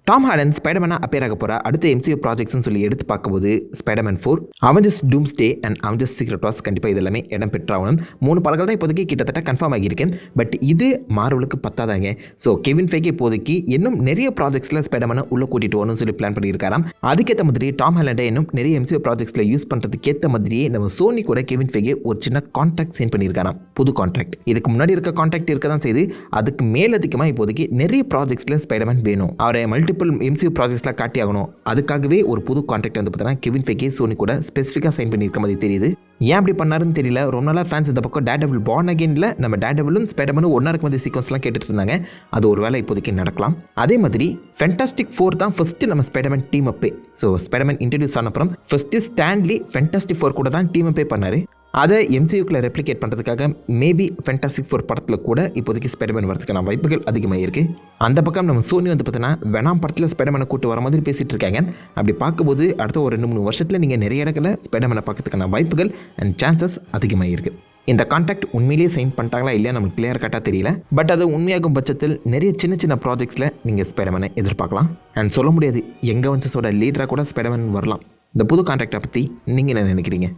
Tom Haaland ஸ்பைடர்மேனாக அப்பேர் ஆக போகிற அடுத்த MCU ப்ராஜெக்ட்ஸ்னு சொல்லி எடுத்து பார்க்கும்போது Spiderman 4, Avengers Doomsday and Avengers secret wars கண்டிப்பாக இது எல்லாமே இடம் பெற்றாகணும். 3 படங்கள் தான் இப்போதைக்கு கிட்டத்தட்ட கன்ஃபார்ம் ஆகியிருக்கேன். பட் இது மார்வலுக்கு பத்தாதாங்க. ஸோ கெவின் ஃபெய்கே இப்போதைக்கு இன்னும் நிறைய ப்ராஜெக்ட்ஸில் ஸ்பைடர்மேனை உள்ளே கூட்டிகிட்டு வரணும்னு சொல்லி பிளான் பண்ணியிருக்காராம். அதுக்கேற்ற மாதிரி டாம் ஹாலண்டை இன்னும் நிறைய MCU ப்ராஜெக்ட்ஸில் யூஸ் பண்ணுறதுக்கேற்ற மாதிரியே நம்ம சோனி கூட கெவின் ஃபெய்கே ஒரு சின்ன கான்ட்ராக்ட் சைன் பண்ணியிருக்காராம். புது கான்ட்ராக்ட். இதுக்கு முன்னாடி இருக்க கான்ட்ராக்ட் இருக்க தான் செய்து, அதுக்கு மேலதிகமாக இப்போதைக்கு நிறைய ப்ராஜெக்ட்ஸில் ஸ்பைடர்மேன் வேணும். அவரை மல்டிபிள் MCU ப்ராஜெக்ட்ஸ்லாம் காட்டி ஆகணும். அதுக்காகவே ஒரு புது கான்ட்ராக்ட் வந்து பார்த்தீங்கன்னா கெவின் ஃபெய்கே சோனி கூட ஸ்பெசிஃபிக்காக சைன் பண்ணியிருக்க மாதிரி தெரியுது. ஏன் அப்படி பண்ணாருன்னு தெரியல. ரொம்ப நாளாக ஃபேன்ஸ் இந்த பக்கம் டேர்டெவில் பார்ன் அகெயினில் நம்ம டேர்டெவிலும் ஸ்பைடர்மேனும் ஒன்றா இருக்கும் மாதிரி சீக்வன்ஸ்லாம் கேட்டுட்டு இருந்தாங்க. அது ஒரு வேளை இப்போதைக்கு நடக்கலாம். அதே மாதிரி ஃபேண்டாஸ்டிக் 4 தான் ஃபஸ்ட்டு நம்ம ஸ்பைடர்மேன் டீம் அப்பே. ஸோ ஸ்பைடர்மேன் இன்ட்ரடியூஸ் ஆன அப்புறம் ஃபஸ்ட்டு ஸ்டான்லி ஃபேண்டாஸ்டிக் 4 கூட தான் டீம் அப்பே பண்ணார். அதை MCUக்குள்ளே ரெப்ளிகேட் பண்ணுறதுக்காக மேபி ஃபேண்டாஸ்டிக் 4 படத்தில் கூட இப்போதைக்கு ஸ்பைடர்மேன் வரதுக்கான வாய்ப்புகள் அதிகமாக இருக்குது. அந்த பக்கம் நம்ம சோனி வந்து பார்த்தீங்கன்னா வெனாம் படத்தில் ஸ்பைடர்மேனை கூட்டு வர மாதிரி பேசிகிட்டு இருக்காங்க. அப்படி பார்க்கும்போது அடுத்த ஒரு 2-3 வருஷத்தில் நீங்கள் நிறைய இடங்களில் ஸ்பைடர்மேனை பார்க்கறதுக்கான வாய்ப்புகள் அண்ட் சான்சஸ் அதிகமாக இருக்குது. இந்த கான்ட்ராக்ட் உண்மையிலேயே சைன் பண்ணிட்டாங்களா இல்லையா நமக்கு கிளியர் கட்டாக தெரியல. பட் அது உண்மையாகும் பட்சத்தில் நிறைய சின்ன சின்ன ப்ராஜெக்ட்ஸில் நீங்கள் ஸ்பைடர்மேனை எதிர்பார்க்கலாம். அண்ட் சொல்ல முடியாது, எங்கள் வன்சஸோட லீடராக கூட ஸ்பைடர்மேன் வரலாம். இந்த புது கான்ட்ராக்டை பற்றி நீங்கள் என்ன நினைக்கிறீங்க?